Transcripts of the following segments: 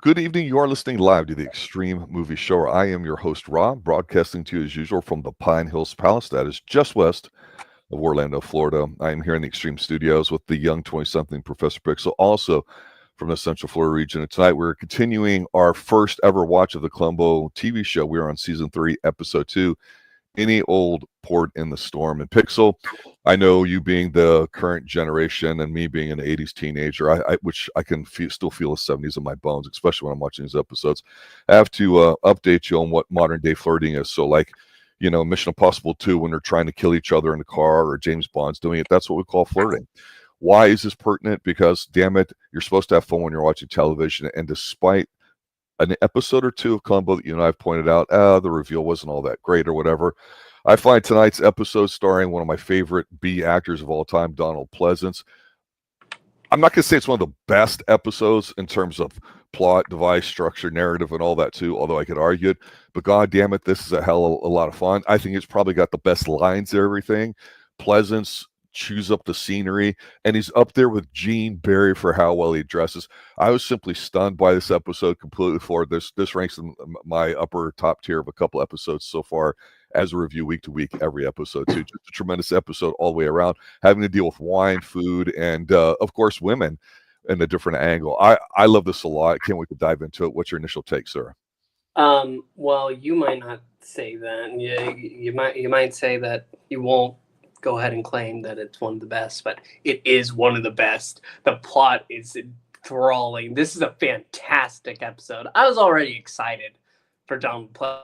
Good evening. You are listening live to the Extreme Movie Show. I am your host, Rob, broadcasting to you as usual from the Pine Hills Palace. That is just west of Orlando, Florida. I am here in the Extreme Studios with the young 20-something Professor Pixel, also from the Central Florida region. And tonight we're continuing our first ever watch of the Columbo TV show. We're on season 3, episode 2. Any old port in the storm. And Pixel, I know you being the current generation and me being an 80s teenager, which I can still feel the 70s in my bones, especially when I'm watching these episodes. I have to update you on what modern day flirting is. So like, you know, Mission Impossible 2, when they're trying to kill each other in the car, or James Bond's doing it, that's what we call flirting. Why is this pertinent? Because, damn it, you're supposed to have fun when you're watching television, and despite an episode or 2 of Columbo that you and I have pointed out, the reveal wasn't all that great or whatever, I find tonight's episode starring one of my favorite B actors of all time, Donald Pleasence. I'm not going to say it's one of the best episodes in terms of plot, device, structure, narrative, and all that too, although I could argue it. But god damn it, this is a hell of a lot of fun. I think it's probably got the best lines and everything. Pleasence chews up the scenery, and he's up there with Gene Barry for how well he dresses. I was simply stunned by this episode, completely floored. This ranks in my upper top tier of a couple episodes so far as a review week to week, every episode too. Just a tremendous episode all the way around, having to deal with wine, food, and of course women in a different angle. I love this a lot. Can't wait to dive into it. What's your initial take, sir? Well, you might not say that. You might say that you won't go ahead and claim that it's one of the best, but it is one of the best. The plot is enthralling. This is a fantastic episode. I was already excited for Donald Pleasence,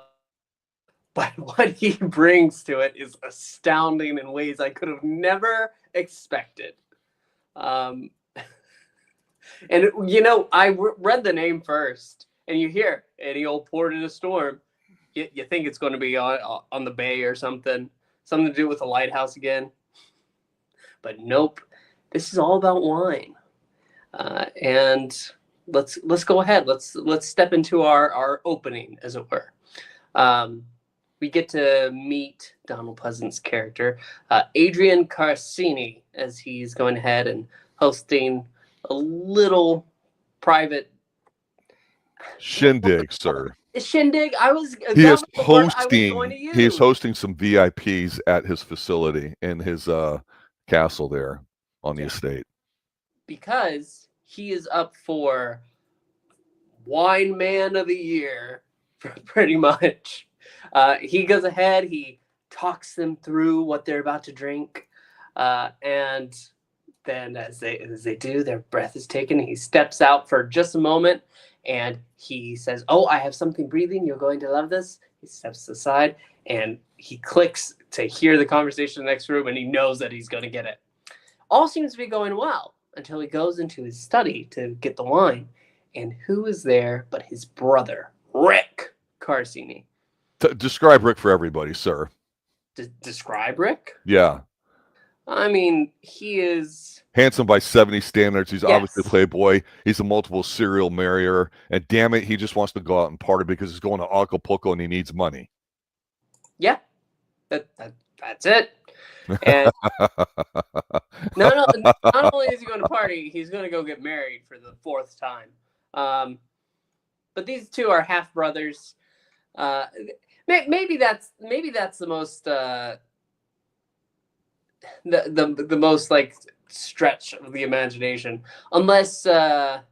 but what he brings to it is astounding in ways I could have never expected. And, you know, I read the name first, and you hear any old port in a storm. You think it's going to be on the bay or something to do with the lighthouse again. But nope, this is all about wine. And let's go ahead. Let's step into our opening, as it were. We get to meet Donald Pleasence's character, Adrian Carcini, as he's going ahead and hosting a little private shindig, sir. Shindig. He is hosting some VIPs at his facility in his castle there on the estate, because he is up for Wine Man of the Year, pretty much. He goes ahead, he talks them through what they're about to drink, and then as they do, their breath is taken. He steps out for just a moment, and he says, "Oh, I have something breathing. You're going to love this." He steps aside, and he clicks to hear the conversation in the next room, and he knows that he's going to get it. All seems to be going well until he goes into his study to get the wine, and who is there but his brother, Rick Carcini. Describe Rick for everybody, sir. Describe Rick? Yeah. I mean, he is handsome by 70 standards. He's obviously a playboy. He's a multiple serial marrier. And damn it, he just wants to go out and party because he's going to Acapulco and he needs money. Yeah, that's it. And no, not only is he going to party, he's going to go get married for the 4th time. But these two are half brothers. Maybe that's the most the most like stretch of the imagination, unless Donald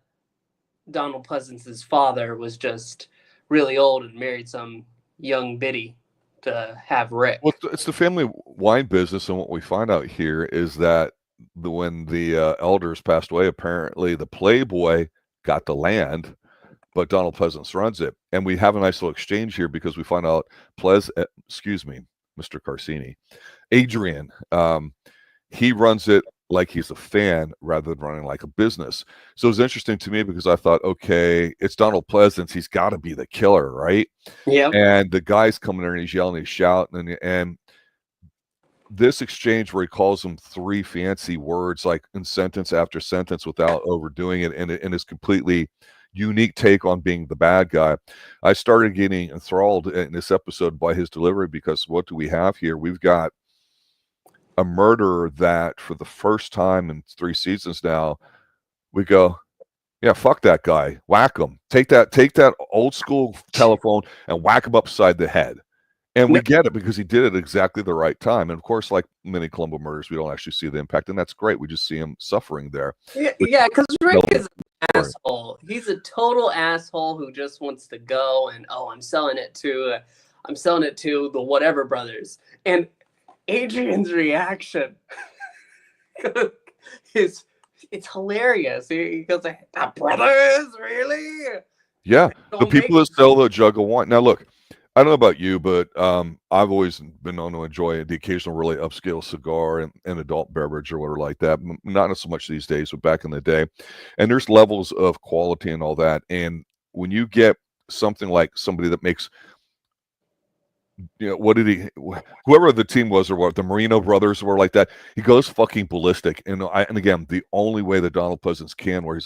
Pleasence's father was just really old and married some young biddy to have Rick. Well, it's the family wine business, and what we find out here is that when the elders passed away, apparently the playboy got the land, but Donald Pleasence runs it. And we have a nice little exchange here because we find out Mr. Carcini, Adrian, he runs it like he's a fan rather than running like a business. So it's interesting to me because I thought, okay, it's Donald Pleasence. He's got to be the killer, right? Yeah. And the guy's coming there and he's yelling, he's shouting. And this exchange where he calls them 3 fancy words, like in sentence after sentence without overdoing it, and his completely unique take on being the bad guy. I started getting enthralled in this episode by his delivery because what do we have here? We've got a murderer that for the first time in 3 seasons now, we go, Yeah, fuck that guy. Whack him. Take that old school telephone and whack him upside the head. And we get it because he did it exactly the right time. And of course, like many Columbo murders, we don't actually see the impact, and that's great. We just see him suffering there. Yeah, because Rick is an asshole. He's a total asshole who just wants to go and I'm selling it to the whatever brothers. And Adrian's reaction is it's hilarious. He goes like, brothers, really? Yeah, the people that sell the jug of wine. Now, look, I don't know about you, but I've always been known to enjoy the occasional really upscale cigar and adult beverage or whatever like that. Not so much these days, but back in the day. And there's levels of quality and all that. And when you get something like somebody that makes, whoever the team was or what, the Marino brothers were like that, he goes fucking ballistic. And again, the only way that Donald Pleasence can, where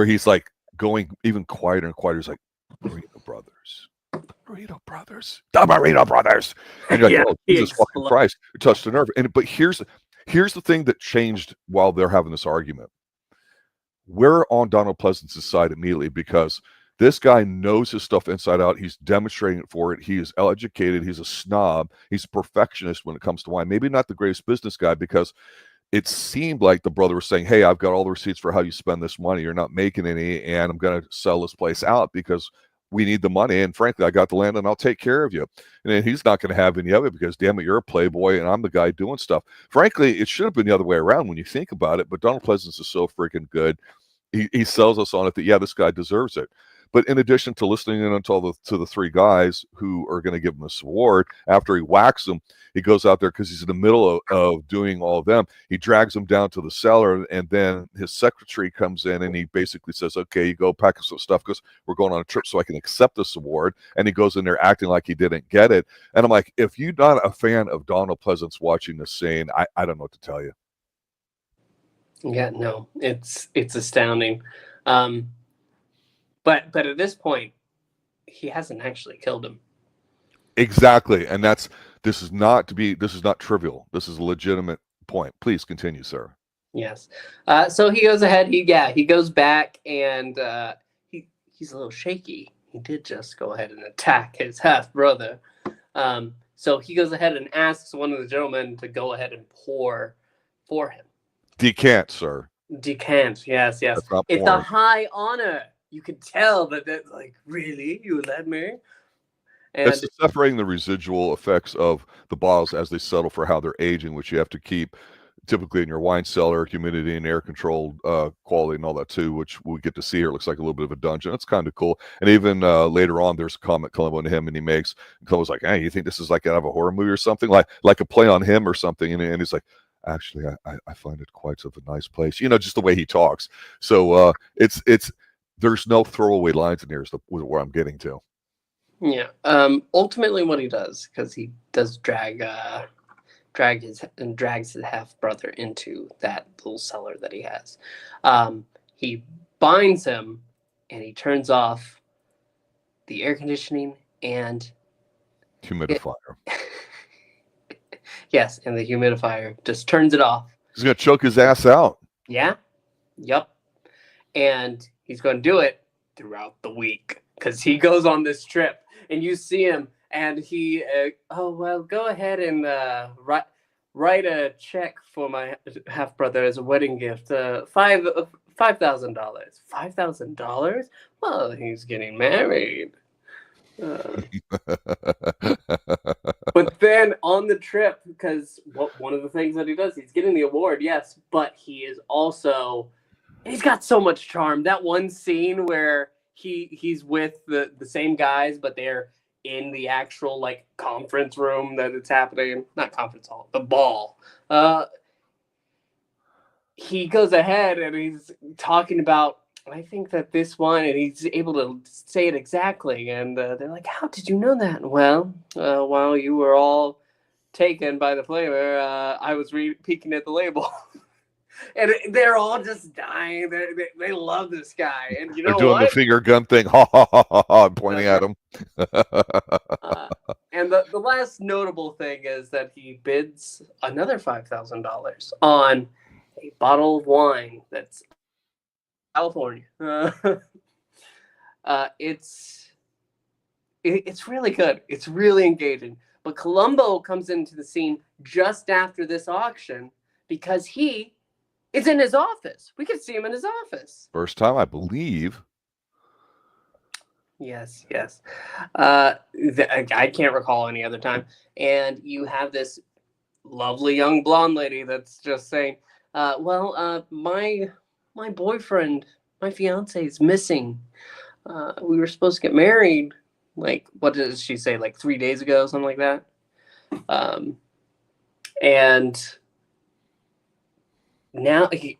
he's like going even quieter and quieter, is like, Marino brothers. The Marino brothers. And you're like, oh, Jesus fucking Christ, it touched the nerve. But here's the thing that changed while they're having this argument. We're on Donald Pleasence's side immediately because this guy knows his stuff inside out. He's demonstrating it for it. He is educated. He's a snob. He's a perfectionist when it comes to wine. Maybe not the greatest business guy, because it seemed like the brother was saying, hey, I've got all the receipts for how you spend this money. You're not making any, and I'm going to sell this place out because we need the money. And frankly, I got the land and I'll take care of you. And then he's not going to have any of it because, damn it, you're a playboy and I'm the guy doing stuff. Frankly, it should have been the other way around when you think about it. But Donald Pleasence is so freaking good. He sells us on it that, yeah, this guy deserves it. But in addition to listening in to the three guys who are going to give him this award, after he whacks them, he goes out there because he's in the middle of doing all of them. He drags them down to the cellar, and then his secretary comes in and he basically says, okay, you go pack up some stuff because we're going on a trip so I can accept this award. And he goes in there acting like he didn't get it. And I'm like, if you're not a fan of Donald Pleasence watching this scene, I don't know what to tell you. Yeah, no, it's astounding. But at this point, he hasn't actually killed him. Exactly. And this is not trivial. This is a legitimate point. Please continue, sir. Yes. So he goes ahead. He goes back, and he's a little shaky. He did just go ahead and attack his half brother. So he goes ahead and asks one of the gentlemen to go ahead and pour for him. Decant, sir. Decant. Yes. It's a high honor. You could tell that that's like, really? You let me? And it's separating the residual effects of the bottles as they settle for how they're aging, which you have to keep typically in your wine cellar, humidity and air controlled quality and all that too, which we get to see here. It looks like a little bit of a dungeon. It's kind of cool. And even later on, there's a comment Columbo to him, and he makes, and Columbo's like, hey, you think this is like out of a horror movie or something? Like a play on him or something. And he's like, actually, I find it quite of a nice place. Just the way he talks. So it's there's no throwaway lines in here is where I'm getting to. Yeah. Ultimately, what he does, because he does drags his half brother into that little cellar that he has. He binds him, and he turns off the air conditioning and humidifier. Yes, and the humidifier just turns it off. He's gonna choke his ass out. Yeah. Yep. And he's going to do it throughout the week because he goes on this trip, and you see him, and he, go ahead and write a check for my half brother as a wedding gift. $5,000. $5,000? Well, he's getting married. But then on the trip, because one of the things that he does, he's getting the award, yes, but he's got so much charm. That one scene where he's with the same guys, but they're in the actual like conference room that it's happening, not conference hall, the ball. He goes ahead and he's talking about, I think that this one, and he's able to say it exactly. And they're like, how did you know that? Well, while you were all taken by the flavor, I was peeking at the label. And they're all just dying. They love this guy. And you know, they're doing the finger gun thing. Ha, ha, ha, ha, ha, pointing at him. And the last notable thing is that he bids another $5,000 on a bottle of wine that's California. It's really good. It's really engaging. But Columbo comes into the scene just after this auction because he is in his office. We can see him in his office. First time, I believe. Yes. I can't recall any other time. And you have this lovely young blonde lady that's just saying, my boyfriend, my fiance is missing. We were supposed to get married. Like, what does she say? Like 3 days ago, something like that. And now he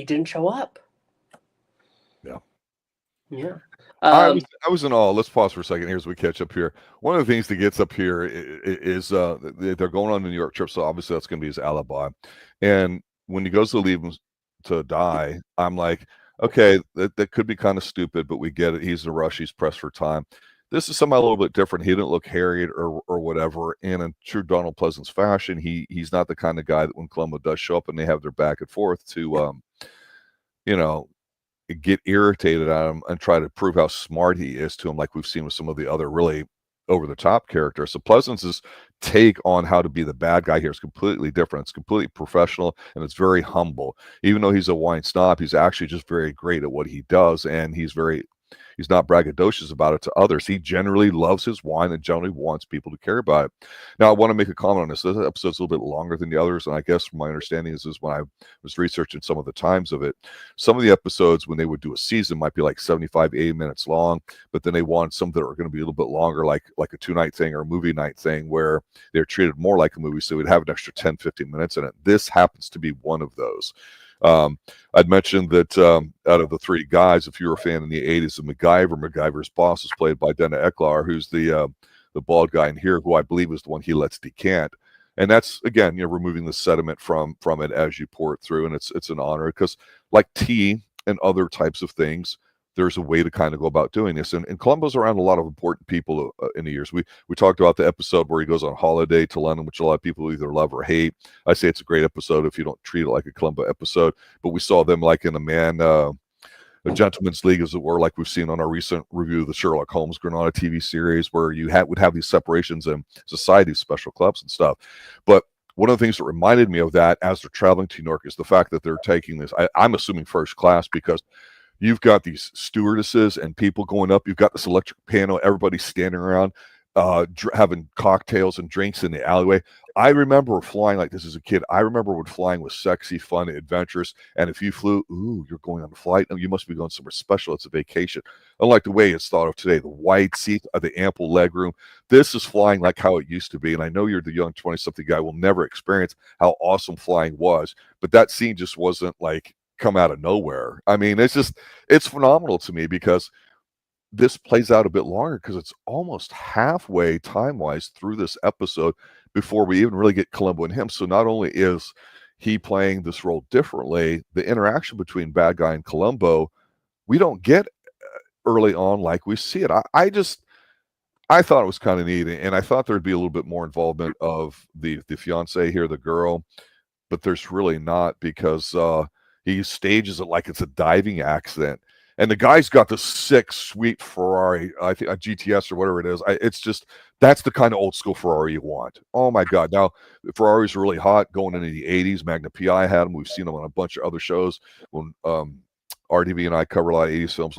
didn't show up. Yeah. I was in awe. Let's pause for a second here as we catch up here. One of the things that gets up here is they're going on a New York trip, so obviously that's going to be his alibi. And when he goes to leave him to die, I'm like, okay, that could be kind of stupid, but we get it. He's in a rush. He's pressed for time. This is somehow a little bit different. He didn't look harried or whatever. And in true Donald Pleasence fashion, he's not the kind of guy that when Columbo does show up and they have their back and forth to, get irritated at him and try to prove how smart he is to him, like we've seen with some of the other really over-the-top characters. So Pleasence's take on how to be the bad guy here is completely different. It's completely professional, and it's very humble. Even though he's a wine snob, he's actually just very great at what he does, and he's not braggadocious about it to others. He generally loves his wine and generally wants people to care about it. Now, I want to make a comment on this. This episode's a little bit longer than the others, and I guess from my understanding is when I was researching some of the times of it, some of the episodes when they would do a season might be like 75, 80 minutes long, but then they want some that are going to be a little bit longer, like a 2-night thing or a movie night thing where they're treated more like a movie, so we'd have an extra 10, 15 minutes in it. This happens to be one of those. I'd mentioned that out of the three guys, if you were a fan in the 80s of MacGyver's boss was played by Dennis Elcar, who's the bald guy in here, who I believe is the one he lets decant. And that's, again, removing the sediment from it as you pour it through, and it's an honor because, like tea and other types of things, there's a way to kind of go about doing this. And Columbo's around a lot of important people in the years. We talked about the episode where he goes on holiday to London, which a lot of people either love or hate. I say it's a great episode if you don't treat it like a Columbo episode. But we saw them like in a gentleman's league, as it were, like we've seen on our recent review of the Sherlock Holmes Granada TV series, where you would have these separations in society, special clubs and stuff. But one of the things that reminded me of that as they're traveling to New York is the fact that they're taking this, I'm assuming first class, because you've got these stewardesses and people going up. You've got this electric piano. Everybody's standing around having cocktails and drinks in the alleyway. I remember flying like this as a kid. I remember when flying was sexy, fun, adventurous. And if you flew, you're going on a flight. No, you must be going somewhere special. It's a vacation. Unlike the way it's thought of today, the wide seat, the ample legroom. This is flying like how it used to be. And I know you're the young 20-something guy will never experience how awesome flying was. But that scene just wasn't like come out of nowhere. I mean, it's phenomenal to me because this plays out a bit longer because it's almost halfway time-wise through this episode before we even really get Columbo and him. So not only is he playing this role differently, the interaction between bad guy and Columbo, we don't get early on like we see it. I thought it was kind of neat, and I thought there'd be a little bit more involvement of the fiance here, the girl, but there's really not because he stages it like it's a diving accident. And the guy's got this sick, sweet Ferrari, I think a GTS or whatever it is. It's just, that's the kind of old school Ferrari you want. Oh my God. Now, Ferraris are really hot going into the 80s. Magna PI had them. We've seen them on a bunch of other shows. When RDV and I cover a lot of 80s films,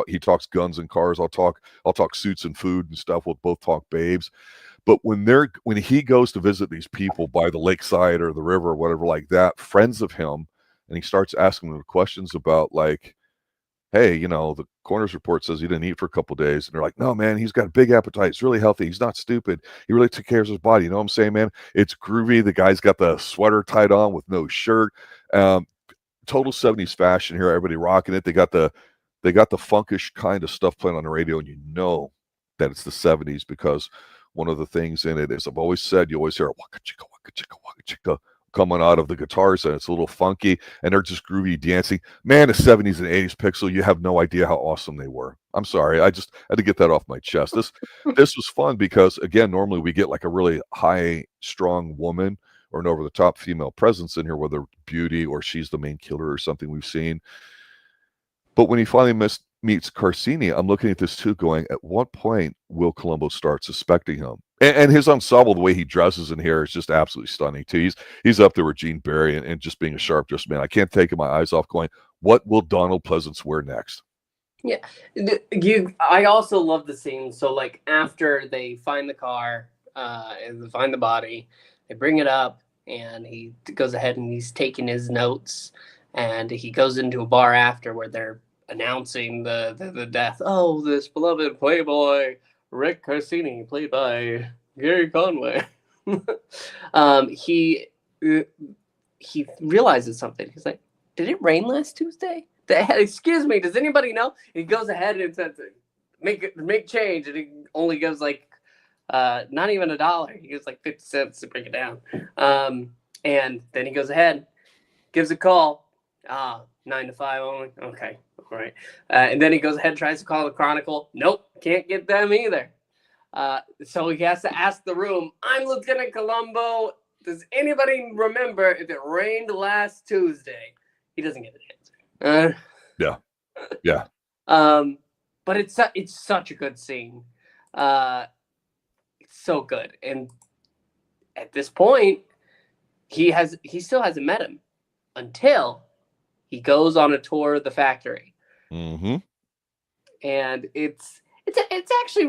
he talks guns and cars. I'll talk suits and food and stuff. We'll both talk babes. But when he goes to visit these people by the lakeside or the river or whatever like that, friends of him, and he starts asking them questions about like, hey, the coroner's report says he didn't eat for a couple of days. And they're like, no, man, he's got a big appetite. He's really healthy. He's not stupid. He really took care of his body. You know what I'm saying, man? It's groovy. The guy's got the sweater tied on with no shirt. Total 70s fashion here. Everybody rocking it. They got the funkish kind of stuff playing on the radio, and you know that it's the 70s because one of the things in it is, I've always said, you always hear a waka chicka coming out of the guitars, and it's a little funky, and they're just groovy dancing. Man, the 70s and 80s Pixel, you have no idea how awesome they were. I'm sorry, I just had to get that off my chest. This was fun because, again, normally we get like a really high, strong woman or an over-the-top female presence in here, whether beauty or she's the main killer or something we've seen. But when he finally meets Carsini, I'm looking at this too, going, at what point will Columbo start suspecting him? And his ensemble, the way he dresses in here is just absolutely stunning too. He's up there with Gene Barry and just being a sharp dressed man. I can't take my eyes off going, what will Donald Pleasence wear next? Yeah, I also love the scene. So like after they find the car, and they find the body, they bring it up, and he goes ahead and he's taking his notes, and he goes into a bar after where they're announcing the death. Oh, this beloved playboy Rick Carsini, played by Gary Conway. He realizes something. He's like, "Did it rain last Tuesday? Excuse me, does anybody know?" And he goes ahead and says, "Make change," and he only gives like not even $1. He gives like 50 cents to break it down. And then he goes ahead, gives a call. 9 to 5 only. Okay, all right. And then he goes ahead and tries to call the Chronicle. Nope, can't get them either. So he has to ask the room, "I'm Lieutenant Columbo. Does anybody remember if it rained last Tuesday?" He doesn't get an answer. Yeah. But it's such a good scene. It's so good. And at this point, he still hasn't met him until he goes on a tour of the factory. Mm-hmm. And it's actually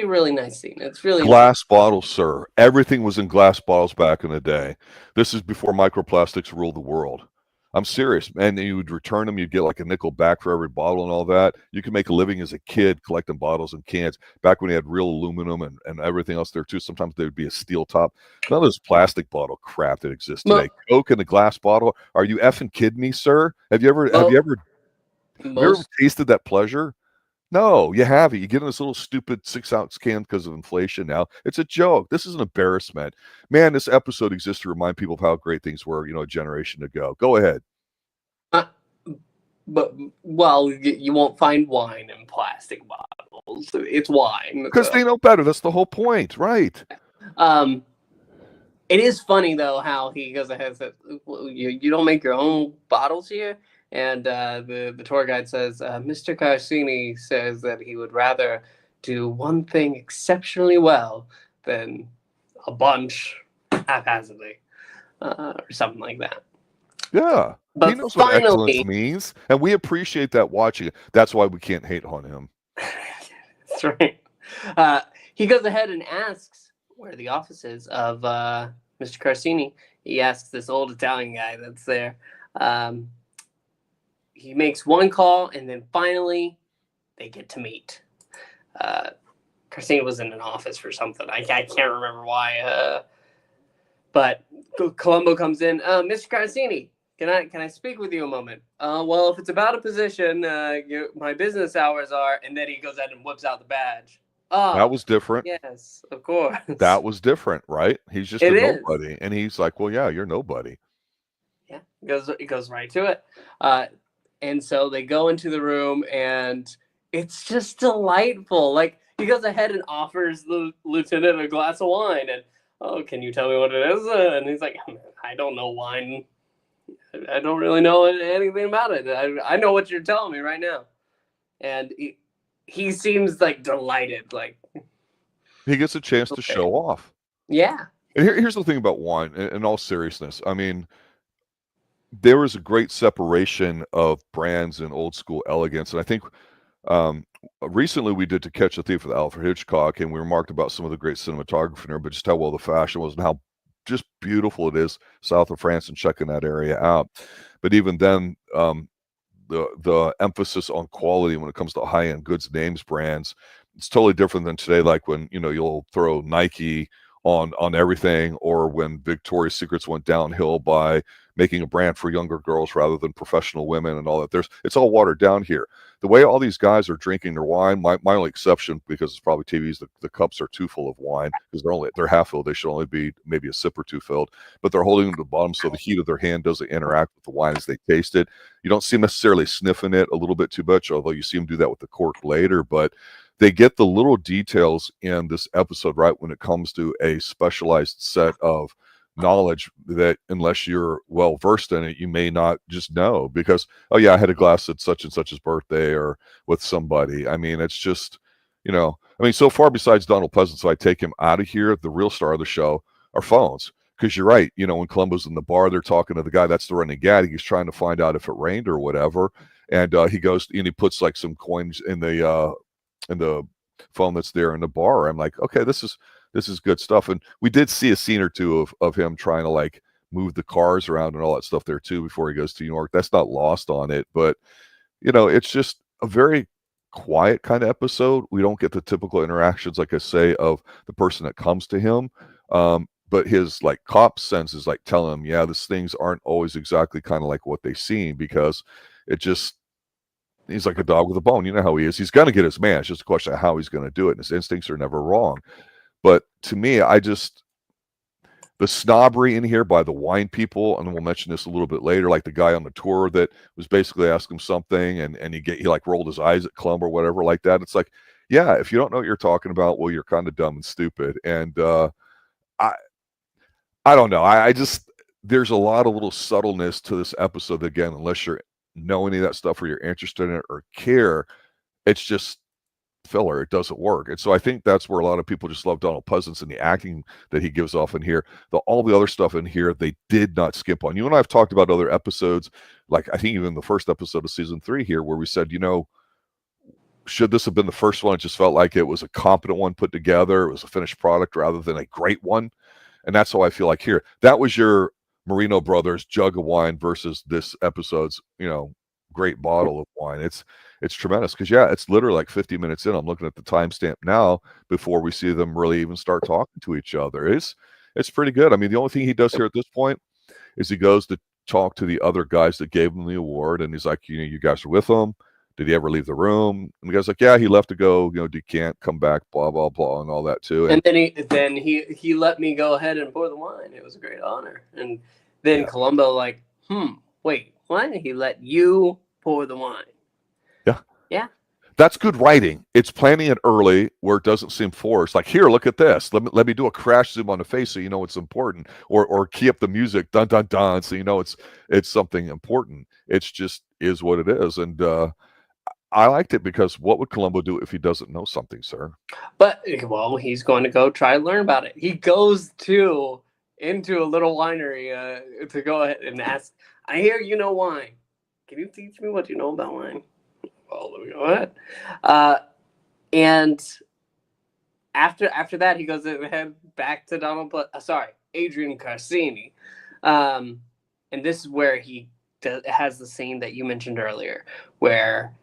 a really nice scene. It's really glass bottles, sir. Everything was in glass bottles back in the day. This is before microplastics ruled the world. I'm serious. And you would return them. You'd get like a nickel back for every bottle and all that. You could make a living as a kid collecting bottles and cans. Back when you had real aluminum and everything else there too. Sometimes there would be a steel top. None of this plastic bottle crap that exists today. Coke in a glass bottle. Are you effing kidding me, sir? Have you ever tasted that pleasure? No, you haven't. You get in this little stupid 6-ounce can because of inflation now. It's a joke. This is an embarrassment. Man, this episode exists to remind people of how great things were, a generation ago. Go ahead. Well, you won't find wine in plastic bottles. It's wine. Because they know better. That's the whole point, right? It is funny, though, how he goes ahead and says, you don't make your own bottles here? And the tour guide says, Mr. Carsini says that he would rather do one thing exceptionally well than a bunch haphazardly, or something like that. Yeah. But he knows what excellence means, and we appreciate that watching it. That's why we can't hate on him. That's right. He goes ahead and asks where the office is of Mr. Carsini. He asks this old Italian guy that's there. He makes one call, and then finally they get to meet. Carsini was in an office for something. I can't remember why. But Columbo comes in. Mr. Carsini, can I speak with you a moment? Well, if it's about a position, my business hours are, and then he goes out and whips out the badge. Oh, that was different. Yes, of course. That was different, right? He's just nobody. And he's like, well, yeah, you're nobody. Yeah, he goes right to it. And so they go into the room, and it's just delightful. Like, he goes ahead and offers the lieutenant a glass of wine. And, can you tell me what it is? And he's like, I don't know wine. I don't really know anything about it. I know what you're telling me right now. And he seems, like, delighted. Like, he gets a chance to show off. Yeah. And here's the thing about wine, in all seriousness. I mean, there is a great separation of brands and old school elegance. And I think recently we did To Catch a Thief with Alfred Hitchcock, and we remarked about some of the great cinematography there, but just how well the fashion was and how just beautiful it is south of France and checking that area out. But even then, the emphasis on quality when it comes to high-end goods, names, brands, it's totally different than today. Like when, you'll throw Nike on everything, or when Victoria's Secrets went downhill by making a brand for younger girls rather than professional women and all that. It's all watered down here. The way all these guys are drinking their wine, my only exception, because it's probably TVs, the cups are too full of wine because they're half filled. They should only be maybe a sip or two filled, but they're holding them to the bottom so the heat of their hand doesn't interact with the wine as they taste it. You don't see them necessarily sniffing it a little bit too much, although you see them do that with the cork later, but they get the little details in this episode right when it comes to a specialized set of knowledge that unless you're well versed in it, you may not just know because, oh yeah, I had a glass at such and such's birthday or with somebody. I mean, it's just, so far besides Donald Pleasence, so I take him out of here. The real star of the show are phones. Because you're right, when Columbo's in the bar, they're talking to the guy that's the running gag. He's trying to find out if it rained or whatever, and he goes and he puts like some coins in the phone that's there in the bar. I'm like, okay, this is good stuff. And we did see a scene or two of him trying to like move the cars around and all that stuff there too before he goes to New York. That's not lost on it, but it's just a very quiet kind of episode. We don't get the typical interactions, like I say, of the person that comes to him. But his like cop sense is like telling him, yeah, these things aren't always exactly kind of like what they seem, because he's like a dog with a bone. You know how he is. He's going to get his man. It's just a question of how he's going to do it. And his instincts are never wrong. But to me, the snobbery in here by the wine people, and we'll mention this a little bit later, like the guy on the tour that was basically asking him something and he like rolled his eyes at Columbo or whatever like that. It's like, yeah, if you don't know what you're talking about, well, you're kind of dumb and stupid. And I don't know. I just, there's a lot of little subtleness to this episode. Again, unless you know any of that stuff or you're interested in it or care, it's just filler. It doesn't work. And so I think that's where a lot of people just love Donald Pleasence and the acting that he gives off in here. All the other stuff in here, they did not skimp on. You and I have talked about other episodes, like I think even the first episode of season 3 here, where we said, should this have been the first one? It just felt like it was a competent one put together. It was a finished product rather than a great one. And that's how I feel like here. That was your Marino Brothers jug of wine versus this episode's, great bottle of wine. It's tremendous because, yeah, it's literally like 50 minutes in. I'm looking at the timestamp now before we see them really even start talking to each other. It's pretty good. I mean, the only thing he does here at this point is he goes to talk to the other guys that gave him the award. And he's like, you guys are with him. Did he ever leave the room? And the guy's like, yeah, he left to go, decant, come back, blah, blah, blah, and all that too. And then he let me go ahead and pour the wine. It was a great honor. And then Columbo like, wait, why did he let you pour the wine? Yeah. Yeah. That's good writing. It's planning it early where it doesn't seem forced. Like, here, look at this. Let me do a crash zoom on the face so you know it's important. Or key up the music, dun, dun, dun, so you know it's something important. It's just is what it is. And I liked it because what would Columbo do if he doesn't know something, sir? But, well, he's going to go try and learn about it. He goes into a little winery to go ahead and ask, I hear you know wine. Can you teach me what you know about wine? Well, let me go ahead. And after that, he goes ahead back to Adrian Carsini. And this is where he has the scene that you mentioned earlier, where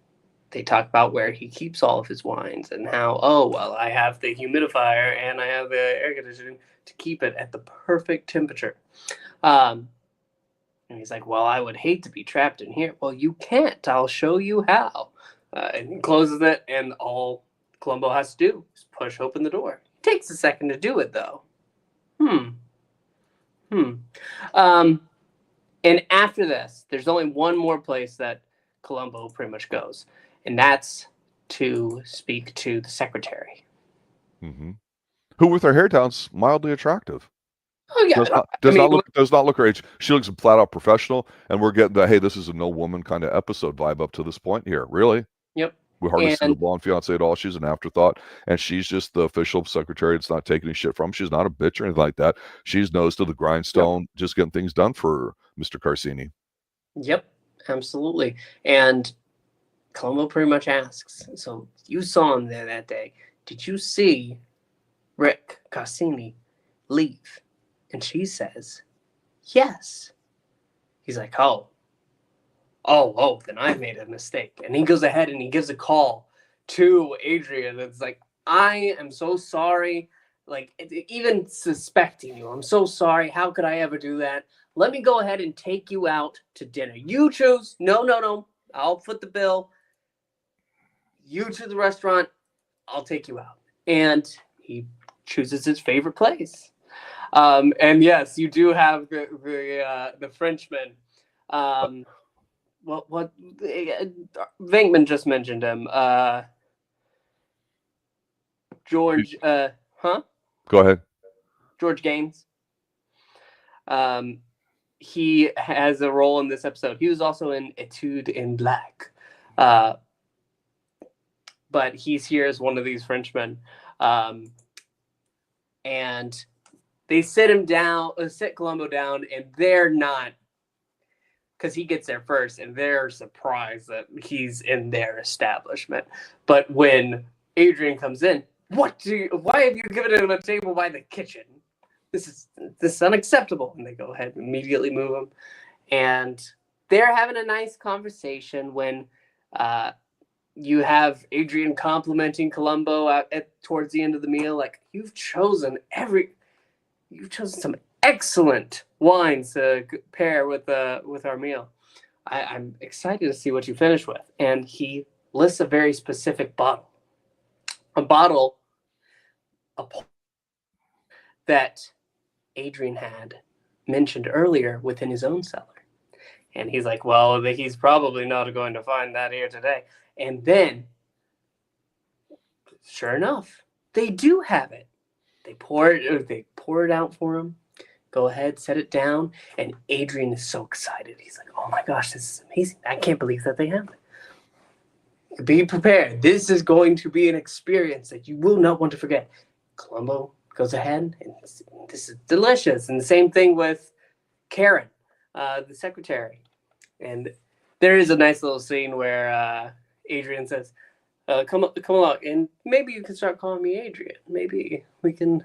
they talk about where he keeps all of his wines and how, I have the humidifier and I have the air conditioning to keep it at the perfect temperature. And he's like, well, I would hate to be trapped in here. Well, you can't. I'll show you how. And he closes it, and all Columbo has to do is push open the door. It takes a second to do it, though. And after this, there's only one more place that Columbo pretty much goes, and that's to speak to the secretary. Mm-hmm. Who, with her hair down, mildly attractive. Oh yeah, does not look her age. She looks flat out professional, and we're getting the, hey, this is a no woman kind of episode vibe up to this point here. Really? Yep. We hardly see the blonde fiance at all. She's an afterthought, and she's just the official secretary. It's not taking any shit from. She's not a bitch or anything like that. She's nose to the grindstone, just getting things done for Mr. Carsini. Yep, absolutely. And Columbo pretty much asks, so you saw him there that day. Did you see Rick Carsini leave? And she says, yes. He's like, oh, then I made a mistake. And he goes ahead and he gives a call to Adrian. It's like, I am so sorry. Like, even suspecting you, I'm so sorry. How could I ever do that? Let me go ahead and take you out to dinner. You choose. No. I'll foot the bill. You choose the restaurant. I'll take you out. And he chooses his favorite place. And yes, you do have the Frenchman. What Venkman just mentioned him. George. Go ahead. George Gaynes. He has a role in this episode. He was also in Etude in Black. But he's here as one of these Frenchmen. And they sit Columbo down, and they're not, because he gets there first, and they're surprised that he's in their establishment. But when Adrian comes in, why have you given him a table by the kitchen? This is unacceptable. And they go ahead and immediately move him. And they're having a nice conversation when you have Adrian complimenting Columbo towards the end of the meal, like, you've chosen some excellent wines to pair with our meal. I'm excited to see what you finish with. And he lists a very specific bottle. A bottle that Adrian had mentioned earlier within his own cellar. And he's like, well, he's probably not going to find that here today. And then, sure enough, they do have it. They pour it out for him. Go ahead, set it down. And Adrian is so excited. He's like, oh my gosh, this is amazing. I can't believe that they have it. Be prepared. This is going to be an experience that you will not want to forget. Columbo goes ahead, and this is delicious. And the same thing with Karen, the secretary. And there is a nice little scene where Adrian says, come along, and maybe you can start calling me Adrian. Maybe we can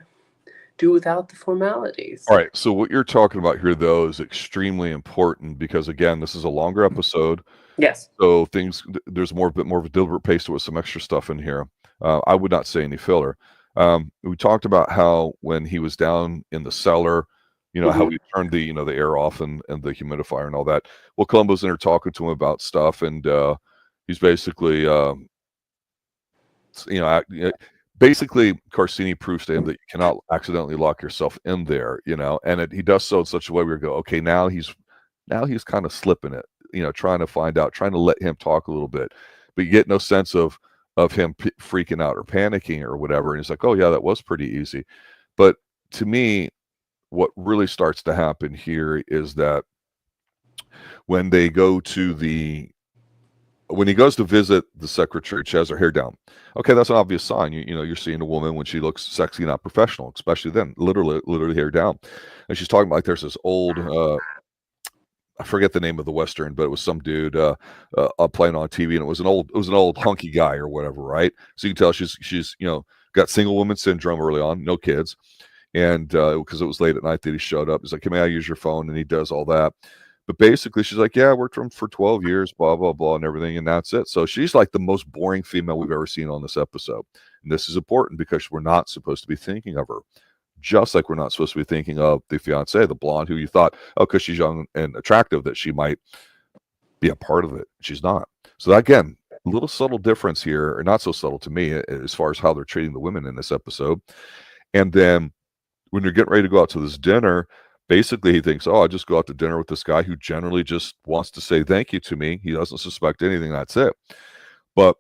do without the formalities. All right. So what you're talking about here, though, is extremely important because, again, this is a longer episode. Yes. So there's a bit more of a deliberate pace to it with some extra stuff in here. I would not say any filler. We talked about how when he was down in the cellar, how he turned the air off and the humidifier and all that. Well, Columbo's in there talking to him about stuff, and he's basically, basically Carcini proves to him that you cannot accidentally lock yourself in there, and he does so in such a way where we go, okay, now he's kind of slipping it, trying to find out, trying to let him talk a little bit, but you get no sense of him freaking out or panicking or whatever. And he's like, oh yeah, that was pretty easy. But to me, what really starts to happen here is that when he goes to visit the secretary, she has her hair down. Okay, that's an obvious sign. You're seeing a woman when she looks sexy, not professional, especially then, literally hair down. And she's talking about, like, there's this old, I forget the name of the Western, but it was some dude playing on TV, and it was an old hunky guy or whatever, right? So you can tell she's got single woman syndrome early on, no kids. And because it was late at night that he showed up, he's like, hey, may I use your phone? And he does all that. But basically, she's like, yeah, I worked for 12 years, blah, blah, blah, and everything, and that's it. So she's like the most boring female we've ever seen on this episode. And this is important because we're not supposed to be thinking of her. Just like we're not supposed to be thinking of the fiancée, the blonde, who you thought, because she's young and attractive, that she might be a part of it. She's not. So again, a little subtle difference here, or not so subtle to me, as far as how they're treating the women in this episode. And then when you're getting ready to go out to this dinner, basically he thinks, oh, I'll just go out to dinner with this guy who generally just wants to say thank you to me. He doesn't suspect anything. That's it. But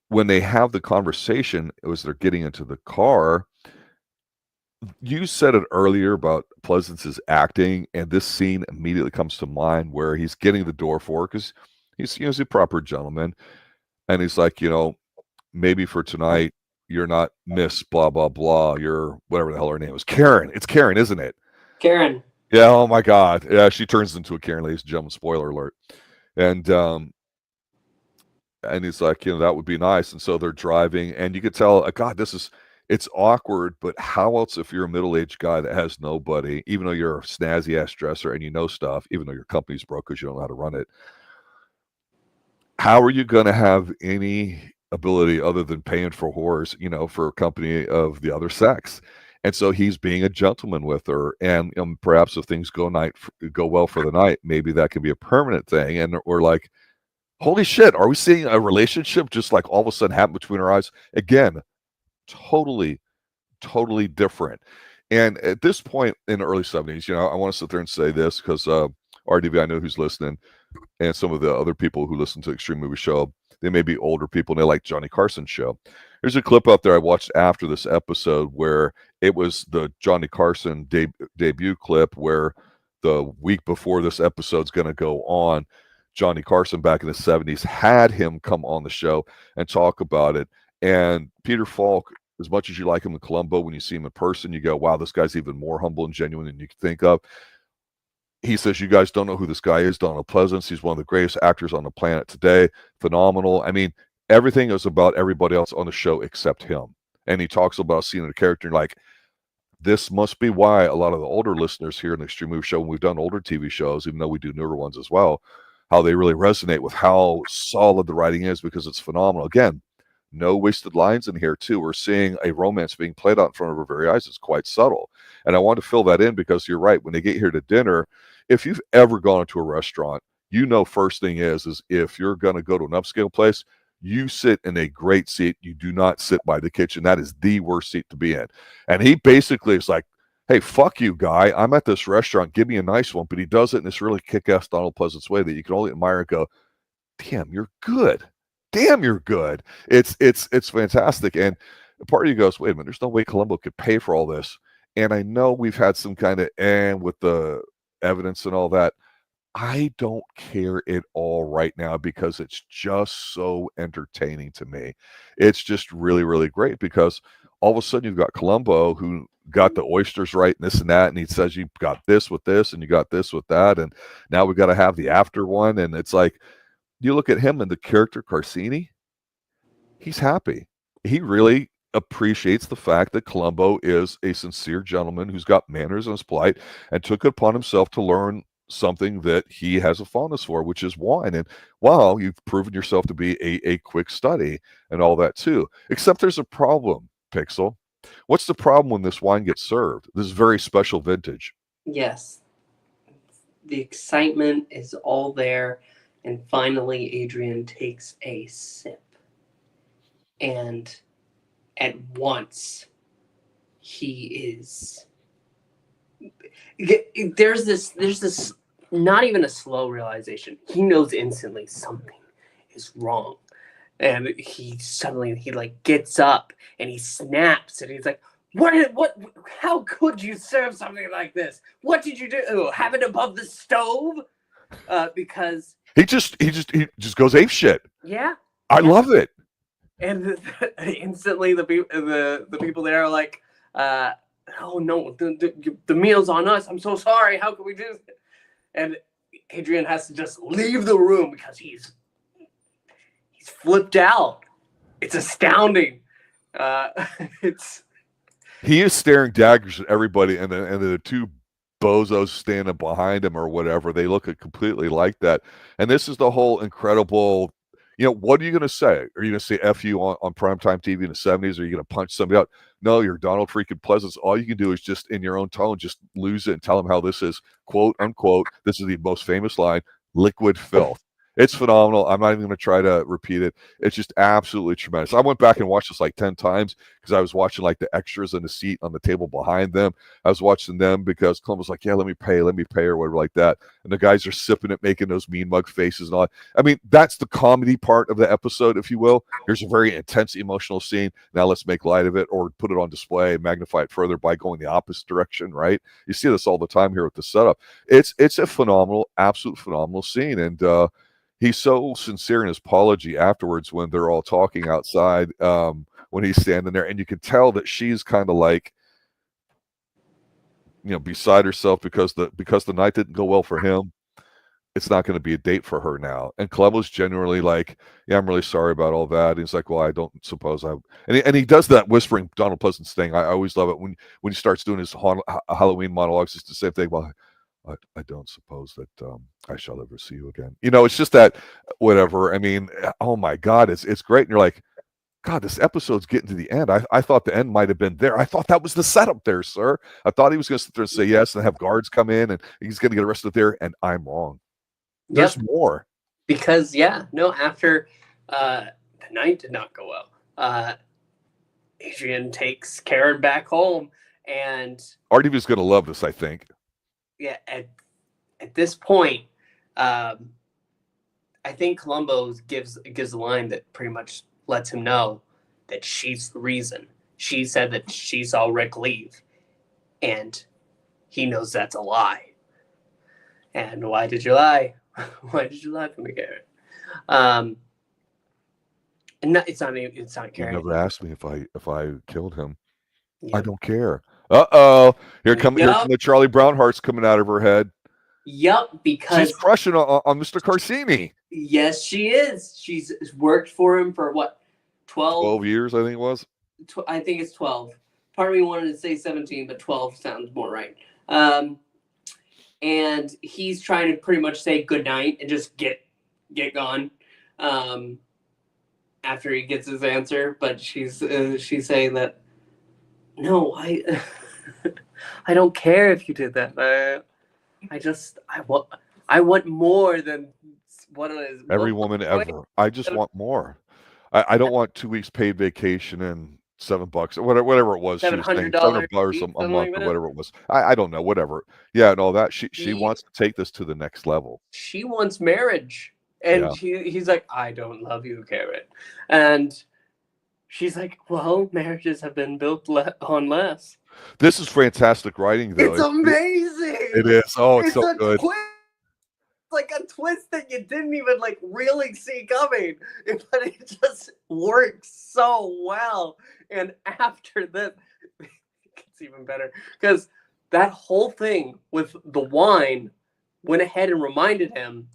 when they have the conversation, as they're getting into the car, you said it earlier about Pleasence's acting, and this scene immediately comes to mind where he's getting the door for her because he's a proper gentleman. And he's like, maybe for tonight, you're not Miss blah, blah, blah. You're whatever the hell her name is. Karen. It's Karen, isn't it? Karen. Yeah, oh my God. Yeah, she turns into a Karen, ladies and gentlemen. Spoiler alert. And he's like, that would be nice. And so they're driving, and you could tell, God, it's awkward, but how else if you're a middle-aged guy that has nobody, even though you're a snazzy-ass dresser and you know stuff, even though your company's broke because you don't know how to run it, how are you going to have any ability other than paying for whores, for a company of the other sex? And so he's being a gentleman with her, and perhaps if things go well for the night, maybe that could be a permanent thing. And we're like, holy shit, are we seeing a relationship just like all of a sudden happen between our eyes? Again, totally different. And at this point in the early 70s, I want to sit there and say this because RDV, I know who's listening, and some of the other people who listen to Extreme Movie Show, they may be older people and they like Johnny Carson's show. There's a clip up there I watched after this episode where it was the Johnny Carson debut clip where the week before this episode's going to go on, Johnny Carson back in the 70s had him come on the show and talk about it. And Peter Falk, as much as you like him in Columbo, when you see him in person, you go, wow, this guy's even more humble and genuine than you could think of. He says, you guys don't know who this guy is, Donald Pleasence. He's one of the greatest actors on the planet today. Phenomenal. I mean, everything is about everybody else on the show except him. And he talks about seeing the character like, this must be why a lot of the older listeners here in the Extreme Movie Show, when we've done older TV shows, even though we do newer ones as well, how they really resonate with how solid the writing is, because it's phenomenal. Again, no wasted lines in here, too. We're seeing a romance being played out in front of our very eyes. It's quite subtle. And I want to fill that in because you're right. When they get here to dinner, if you've ever gone to a restaurant, you know first thing is if you're going to go to an upscale place, you sit in a great seat. You do not sit by the kitchen. That is the worst seat to be in. And he basically is like, hey, fuck you, guy. I'm at this restaurant. Give me a nice one. But he does it in this really kick-ass Donald Pleasence way that you can only admire and go, damn, you're good. Damn, you're good. It's fantastic. And part of you goes, wait a minute, there's no way Columbo could pay for all this. And I know we've had some kind of with the evidence and all that. I don't care at all right now because it's just so entertaining to me. It's just really, really great because all of a sudden you've got Columbo who got the oysters right and this and that, and he says you got this with this and you got this with that, and now we got to have the after one. And it's like, you look at him and the character Carsini, he's happy. He really appreciates the fact that Columbo is a sincere gentleman who's got manners and is polite and took it upon himself to learn something that he has a fondness for, which is wine. And wow, you've proven yourself to be a quick study and all that too. Except there's a problem, Pixel. What's the problem when this wine gets served? This is very special vintage. Yes. The excitement is all there. And finally, Adrian takes a sip. And at once, he is... There's this not even a slow realization. He knows instantly something is wrong. And he like gets up and he snaps and he's like, what, how could you serve something like this? What did you do? Have it above the stove? Because he just goes ape shit. Yeah. I love it. And instantly the people there are like, oh no, the meal's on us. I'm so sorry. How can we do this? And Adrian has to just leave the room because he's flipped out. It's astounding. He is staring daggers at everybody, and the two bozos standing behind him or whatever, they look completely like that. And this is the whole incredible, what are you going to say? Are you going to say F you on primetime TV in the 70s? Or are you going to punch somebody out? No, you're Donald freaking Pleasence. All you can do is just in your own tone, just lose it and tell them how this is, quote unquote, this is the most famous line, liquid filth. It's phenomenal. I'm not even going to try to repeat it. It's just absolutely tremendous. I went back and watched this like 10 times because I was watching like the extras in the seat on the table behind them. I was watching them because Columbo's like, yeah, let me pay, or whatever like that. And the guys are sipping it, making those mean mug faces and all that. I mean, that's the comedy part of the episode, if you will. Here's a very intense emotional scene. Now let's make light of it or put it on display and magnify it further by going the opposite direction, right? You see this all the time here with the setup. It's a phenomenal, absolute phenomenal scene. And, he's so sincere in his apology afterwards when they're all talking outside, when he's standing there. And you can tell that she's kind of like, beside herself because the night didn't go well for him. It's not going to be a date for her now. And Columbo's genuinely like, yeah, I'm really sorry about all that. And he's like, well, I don't suppose I... And he does that whispering Donald Pleasence thing. I always love it when he starts doing his Halloween monologues. It's the same thing. Well, I don't suppose that I shall ever see you again. It's just that whatever. I mean, oh my God, it's great. And you're like, God, this episode's getting to the end. I thought the end might have been there. I thought that was the setup there, sir. I thought he was going to sit there and say yes and have guards come in and he's going to get arrested there. And I'm wrong. There's more. Because, after the night did not go well, Adrian takes Karen back home and... Artie was going to love this, I think. Yeah, at this point, I think Columbo gives a line that pretty much lets him know that she's the reason. she said that she saw Rick leave, and he knows that's a lie. And why did you lie? Why did you lie for me, Garrett? And it's not You Garrett. never asked me if I killed him. Yep. I don't care. Uh-oh. Here come Yep. the Charlie Brown hearts coming out of her head. Yep, because she's crushing on Mr. Carsini. Yes, she is. She's worked for him for what? 12 years, I think it was. I think it's 12. Part of me wanted to say 17, but 12 sounds more right. And he's trying to pretty much say goodnight and just get gone after he gets his answer. But she's saying that, no, I don't care if you did that. I want more than what it is. Every woman ever. I just want more. I don't want 2 weeks paid vacation and $7 or whatever it was. She was saying $700 a month or whatever it was. I don't know, whatever. Yeah, and all that. She wants to take this to the next level. She wants marriage. And he's like, I don't love you, Garrett. And she's like, well, marriages have been built on less. This is fantastic writing, though. It's amazing. It is. Oh, it's so good. Like a twist that you didn't even really see coming, but it just works so well. And after this, it gets even better because that whole thing with the wine went ahead and reminded him.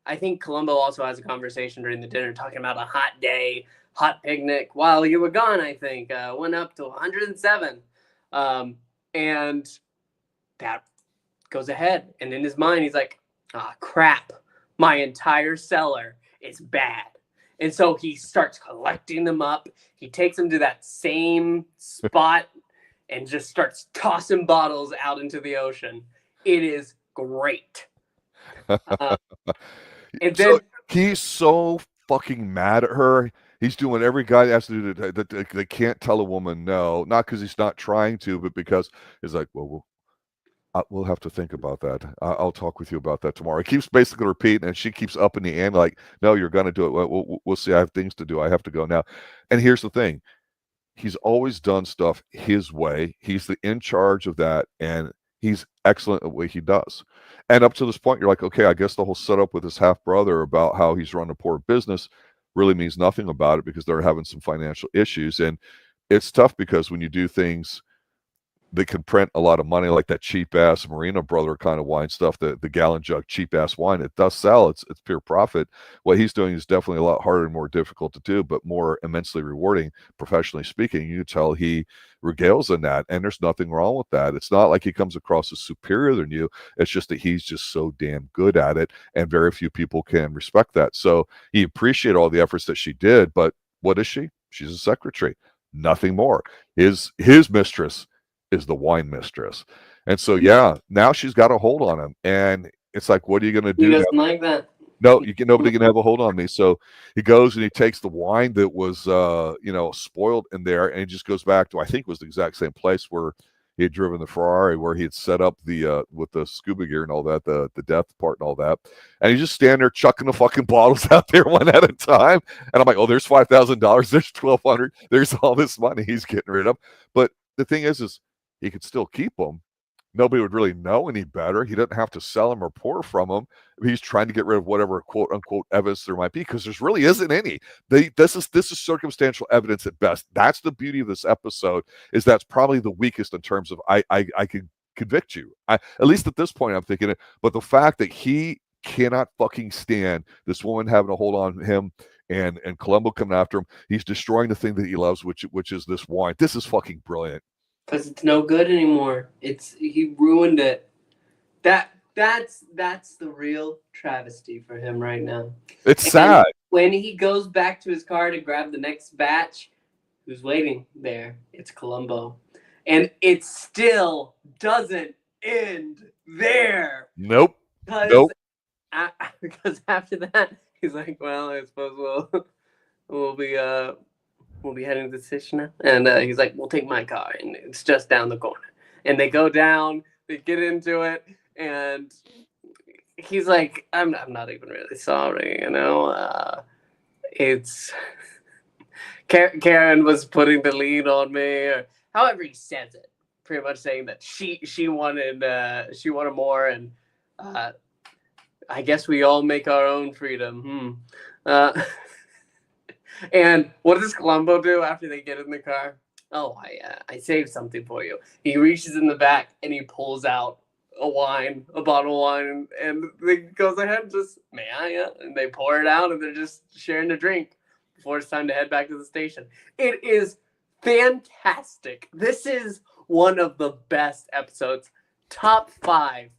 I think Columbo also has a conversation during the dinner talking about a hot day, hot picnic while you were gone. I think went up to 107, and that goes ahead. And in his mind, he's like, ah, crap, my entire cellar is bad. And so he starts collecting them up. He takes them to that same spot and just starts tossing bottles out into the ocean. It is great. And then so he's so fucking mad at her. He's doing every guy has to do that. They can't tell a woman no, not because he's not trying to, but because he's like, well, we'll have to think about that. I'll talk with you about that tomorrow. He keeps basically repeating, and she keeps upping the ante, like, no, you're going to do it. We'll see. I have things to do. I have to go now. And here's the thing. He's always done stuff his way. He's in charge of that, and he's excellent at what he does. And up to this point, you're like, okay, I guess the whole setup with his half-brother about how he's run a poor business really means nothing about it because they're having some financial issues. And it's tough because when you do things that can print a lot of money, like that cheap ass Marino Brother kind of wine stuff, the gallon jug cheap ass wine, it does sell. It's pure profit. What he's doing is definitely a lot harder and more difficult to do, but more immensely rewarding, professionally speaking. You tell he regales in that, and there's nothing wrong with that. It's not like he comes across as superior than you. It's just that he's just so damn good at it, and very few people can respect that. So he appreciated all the efforts that she did, but what is she? She's a secretary, nothing more. His mistress is the wine mistress. And so, yeah, now she's got a hold on him. And it's like, what are you going to do? He doesn't like that. No, nobody can have a hold on me. So he goes and he takes the wine that was, spoiled in there, and he just goes back to, I think it was the exact same place where he had driven the Ferrari, where he had set up the, with the scuba gear and all that, the death part and all that. And he just stand there chucking the fucking bottles out there one at a time. And I'm like, oh, there's $5,000. There's $1,200. There's all this money he's getting rid of. But the thing is he could still keep them. Nobody would really know any better. He doesn't have to sell them or pour from them. He's trying to get rid of whatever quote unquote evidence there might be, because there really isn't any. This is circumstantial evidence at best. That's the beauty of this episode, is that's probably the weakest in terms of I can convict you. At least at this point I'm thinking it. But the fact that he cannot fucking stand this woman having a hold on him and Columbo coming after him, he's destroying the thing that he loves, which is this wine. This is fucking brilliant. Because it's no good anymore. He ruined it. That's the real travesty for him right now. It's sad. When he goes back to his car to grab the next batch, who's waiting there? It's Columbo. And it still doesn't end there. Nope. Because after that, he's like, well, I suppose we'll be heading to the station now. And he's like, we'll take my car, and it's just down the corner. And they go down, they get into it, and he's like, I'm not even really sorry, it's Karen was putting the lead on me, or however he says it, pretty much saying that she wanted more, and I guess we all make our own freedom. And what does Columbo do after they get in the car? Oh, I saved something for you. He reaches in the back and he pulls out a bottle of wine, and he goes ahead and just, may I? And they pour it out, and they're just sharing a drink before it's time to head back to the station. It is fantastic. This is one of the best episodes. Top 5.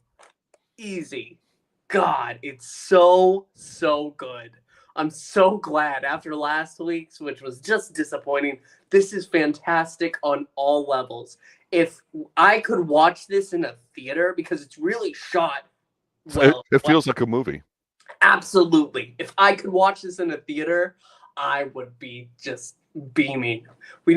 Easy. God, it's so good. I'm so glad after last week's, which was just disappointing. This is fantastic on all levels. If I could watch this in a theater, because it's really shot well. It feels like a movie. Absolutely. If I could watch this in a theater, I would be just beaming. We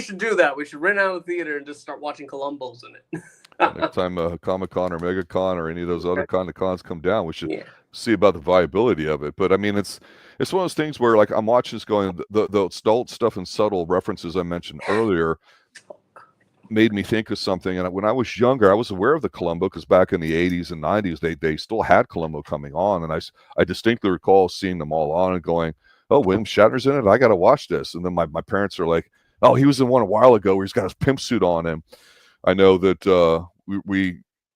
should do that. We should rent out a theater and just start watching Columbos in it. Next time Comic-Con or MegaCon or any of those other kind of cons come down, we should see about the viability of it. But I mean, it's one of those things where, like, I'm watching this going, the adult stuff and subtle references I mentioned earlier made me think of something. And when I was younger, I was aware of the Columbo, because back in the 80s and 90s, they still had Columbo coming on. And I distinctly recall seeing them all on and going, oh, William Shatner's in it, I got to watch this. And then my parents are like, oh, he was in one a while ago where he's got his pimp suit on. And I know that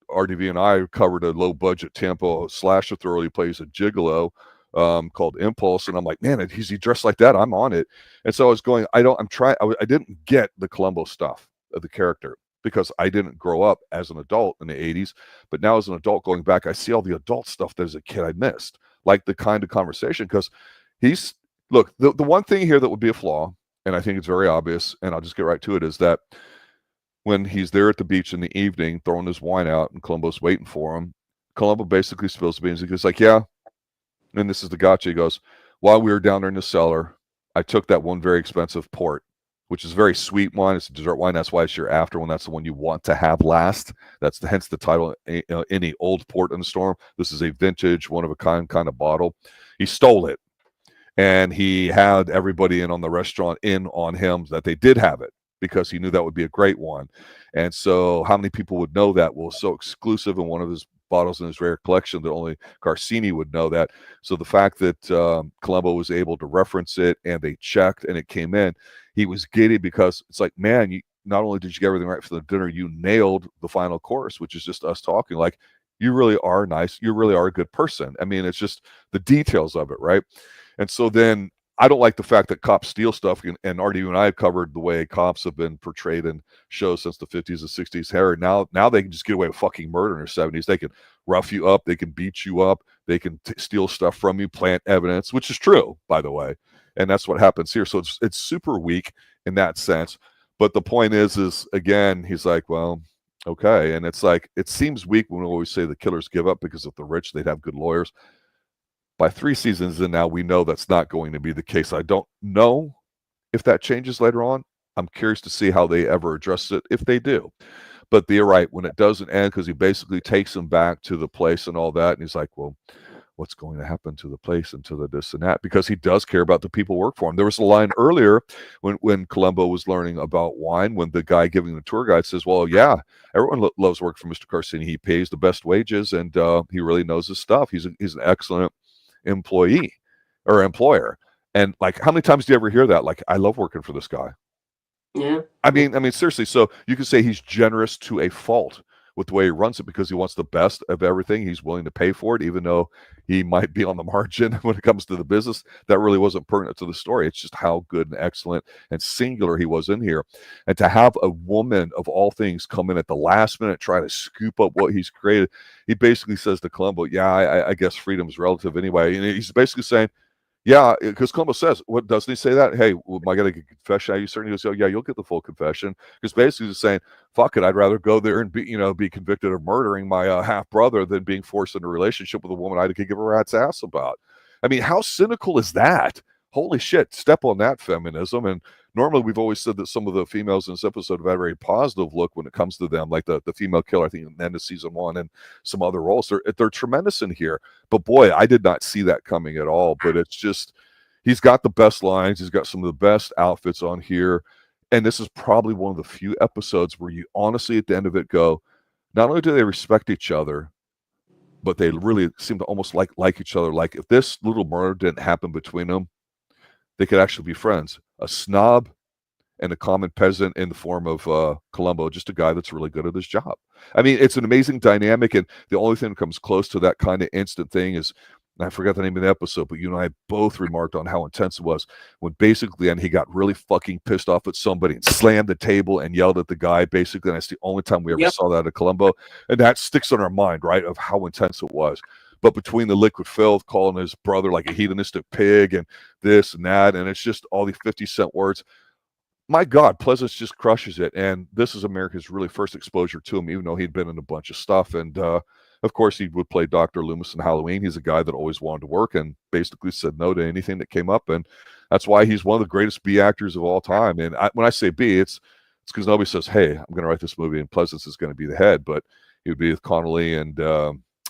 RDV and I covered a low-budget Tampa slasher thriller. He plays a gigolo called Impulse, and I'm like, man, is he dressed like that? I'm on it. And so I was going, I didn't get the Columbo stuff of the character, because I didn't grow up as an adult in the 80s. But now as an adult going back, I see all the adult stuff that as a kid I missed, like the kind of conversation. Because the one thing here that would be a flaw, and I think it's very obvious, and I'll just get right to it, is that when he's there at the beach in the evening throwing his wine out and Columbo's waiting for him, Columbo basically spills the beans. He goes like, yeah, and this is the gotcha. He goes, while we were down there in the cellar, I took that one very expensive port, which is very sweet wine. It's a dessert wine. That's why it's your after one. That's the one you want to have last. Hence the title, any old port in the storm. This is a vintage, one of a kind of bottle. He stole it, and he had everybody in on the restaurant in on him that they did have it, because he knew that would be a great one. And so how many people would know that? Well, so exclusive in one of his bottles in his rare collection that only Carcini would know that. So the fact that Columbo was able to reference it and they checked and it came in, he was giddy, because it's like, man, you not only did you get everything right for the dinner, you nailed the final course, which is just us talking. Like, you really are nice. You really are a good person. I mean, it's just the details of it, right? And so then I don't like the fact that cops steal stuff, and RDU and I have covered the way cops have been portrayed in shows since the 50s and 60s. Harry, now they can just get away with fucking murder in their 70s. They can rough you up, they can beat you up, they can steal stuff from you, plant evidence, which is true, by the way. And that's what happens here. So it's super weak in that sense. But the point is again, he's like, well, okay. And it's like, it seems weak when we always say the killers give up because if they're rich, they'd have good lawyers. By 3 seasons in now, we know that's not going to be the case. I don't know if that changes later on. I'm curious to see how they ever address it, if they do. But you're right, when it doesn't end, because he basically takes him back to the place and all that, and he's like, well, what's going to happen to the place and to the this and that? Because he does care about the people who work for him. There was a line earlier when Columbo was learning about wine, when the guy giving the tour guide says, well, yeah, everyone loves work for Mr. Carcini. He pays the best wages, and he really knows his stuff. He's an excellent employee or employer. And like, how many times do you ever hear that? Like, I love working for this guy. Yeah. I mean, seriously. So you could say he's generous to a fault with the way he runs it, because he wants the best of everything. He's willing to pay for it, even though he might be on the margin when it comes to the business. That really wasn't pertinent to the story. It's just how good and excellent and singular he was in here. And to have a woman of all things come in at the last minute, try to scoop up what he's created. He basically says to Columbo, yeah, I guess freedom is relative anyway. And he's basically saying, yeah, because Columbo says, what doesn't he say that? Hey, am I going to get a confession? Are you certain? He goes, oh, yeah, you'll get the full confession. Because basically he's saying, fuck it, I'd rather go there and be convicted of murdering my half brother than being forced into a relationship with a woman I could give a rat's ass about. I mean, how cynical is that? Holy shit, step on that, feminism. And normally we've always said that some of the females in this episode have had a very positive look when it comes to them, like the female killer, I think, in the end of season 1 and some other roles. They're tremendous in here. But boy, I did not see that coming at all. But it's just, He's got the best lines. He's got some of the best outfits on here. And this is probably one of the few episodes where you honestly, at the end of it, go, not only do they respect each other, but they really seem to almost like each other. Like if this little murder didn't happen between them, they could actually be friends. A snob and a common peasant in the form of Columbo, just a guy that's really good at his job. I mean, it's an amazing dynamic, and the only thing that comes close to that kind of instant thing is, I forgot the name of the episode, but you and I both remarked on how intense it was when basically, and he got really fucking pissed off at somebody and slammed the table and yelled at the guy, basically, and that's the only time we ever saw that at Columbo, and that sticks on our mind, right, of how intense it was. But between the liquid filth, calling his brother like a hedonistic pig and this and that, and it's just all these 50-cent words. My God, Pleasence just crushes it. And this is America's really first exposure to him, even though he'd been in a bunch of stuff. And of course, he would play Dr. Loomis in Halloween. He's a guy that always wanted to work and basically said no to anything that came up. And that's why he's one of the greatest B actors of all time. And when I say B, it's because nobody says, hey, I'm going to write this movie and Pleasence is going to be the head. But he would be with Connolly and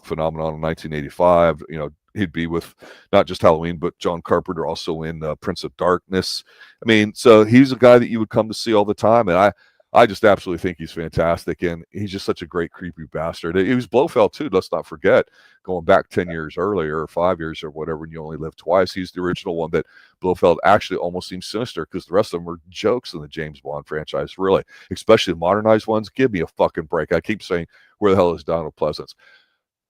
Phenomenon in 1985. You know, he'd be with not just Halloween, but John Carpenter also in Prince of Darkness. I mean, so he's a guy that you would come to see all the time. And I just absolutely think he's fantastic. And he's just such a great, creepy bastard. He was Blofeld, too. Let's not forget, going back 10 years earlier or 5 years or whatever, and you only live twice. He's the original one that Blofeld actually almost seems sinister because the rest of them were jokes in the James Bond franchise, really, especially the modernized ones. Give me a fucking break. I keep saying, where the hell is Donald Pleasence?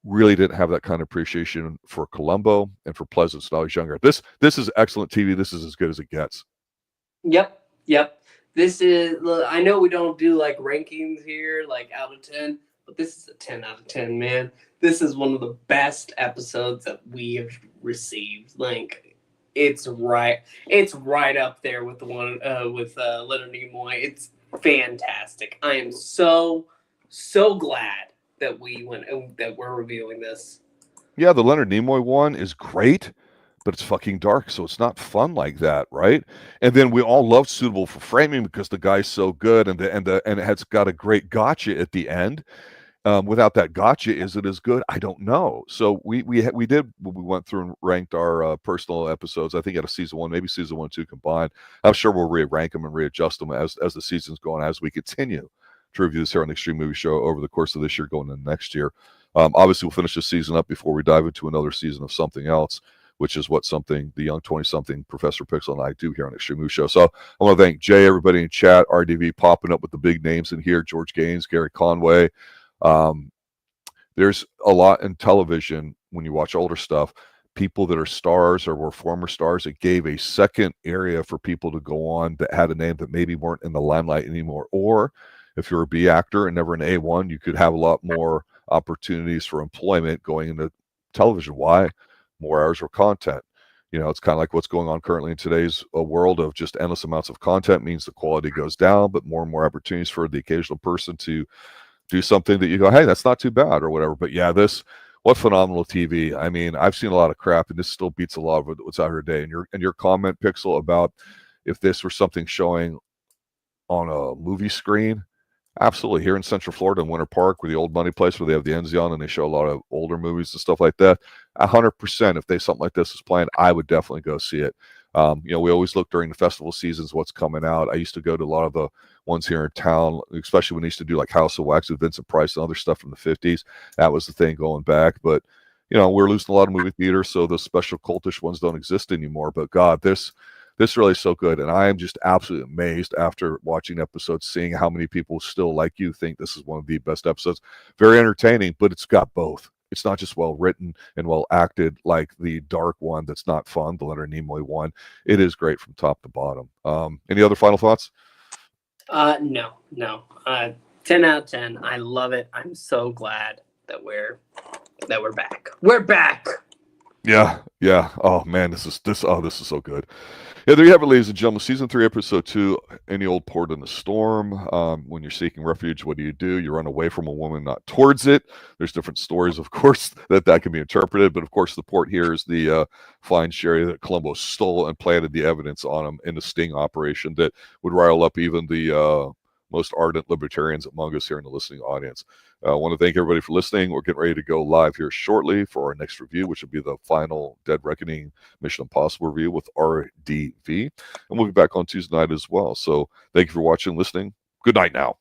Really didn't have that kind of appreciation for Columbo and for Pleasence when I was younger. This is excellent TV. This is as good as it gets. Yep. This is, I know we don't do like rankings here, like out of 10, but this is a 10 out of 10, man. This is one of the best episodes that we have received. Like, it's right up there with the one with Leonard Nimoy. It's fantastic. I am so glad that we're reviewing this. Yeah, the Leonard Nimoy one is great, but it's fucking dark, so it's not fun like that, right? And then we all love Suitable for Framing because the guy's so good, and it has got a great gotcha at the end. Without that gotcha, is it as good? I don't know. So we went through and ranked our personal episodes. I think out of season 1, maybe season 1 and 2 combined. I'm sure we'll re-rank them and readjust them as the season's going, as we continue to review this here on the Extreme Movie Show over the course of this year going into next year. Obviously, we'll finish this season up before we dive into another season of something else, which is what the young 20-something Professor Pixel and I do here on Extreme Movie Show. So I want to thank Jay, everybody in chat, RDV popping up with the big names in here, George Gaynes, Gary Conway. There's a lot in television when you watch older stuff. People that are stars or were former stars, it gave a second area for people to go on that had a name that maybe weren't in the limelight anymore. Or if you're a B actor and never an A1, you could have a lot more opportunities for employment going into television. Why? More hours of content. You know, it's kind of like what's going on currently in today's world of just endless amounts of content means the quality goes down, but more and more opportunities for the occasional person to do something that you go, hey, that's not too bad or whatever. But yeah, what phenomenal TV. I mean, I've seen a lot of crap, and this still beats a lot of what's out here today. And your comment, Pixel, about if this were something showing on a movie screen, absolutely. Here in Central Florida in Winter Park, where the old money place where they have the Enzion and they show a lot of older movies and stuff like that, 100%, if something like this is playing, I would definitely go see it. We always look during the festival seasons what's coming out. I used to go to a lot of the ones here in town, especially when we used to do like House of Wax with Vincent Price and other stuff from the 50s. That was the thing going back. But, we're losing a lot of movie theaters, so the special cultish ones don't exist anymore. But God, this really is so good. And I am just absolutely amazed after watching episodes, seeing how many people still, like you, think this is one of the best episodes. Very entertaining, but it's got both. It's not just well written and well acted like the dark one that's not fun, the Leonard Nimoy one. It is great from top to bottom. Any other final thoughts? No. 10 out of 10. I love it. I'm so glad that we're back. We're back. Yeah. Oh man, this is so good. Yeah, there you have it, ladies and gentlemen. Season 3, episode 2, Any Old Port in the Storm. When you're seeking refuge, what do? You run away from a woman, not towards it. There's different stories, of course, that can be interpreted. But, of course, the port here is the fine sherry that Columbo stole and planted the evidence on him in the sting operation that would rile up even the most ardent libertarians among us here in the listening audience. I want to thank everybody for listening. We're getting ready to go live here shortly for our next review, which will be the final Dead Reckoning Mission Impossible review with RDV. And we'll be back on Tuesday night as well. So thank you for watching, listening. Good night now.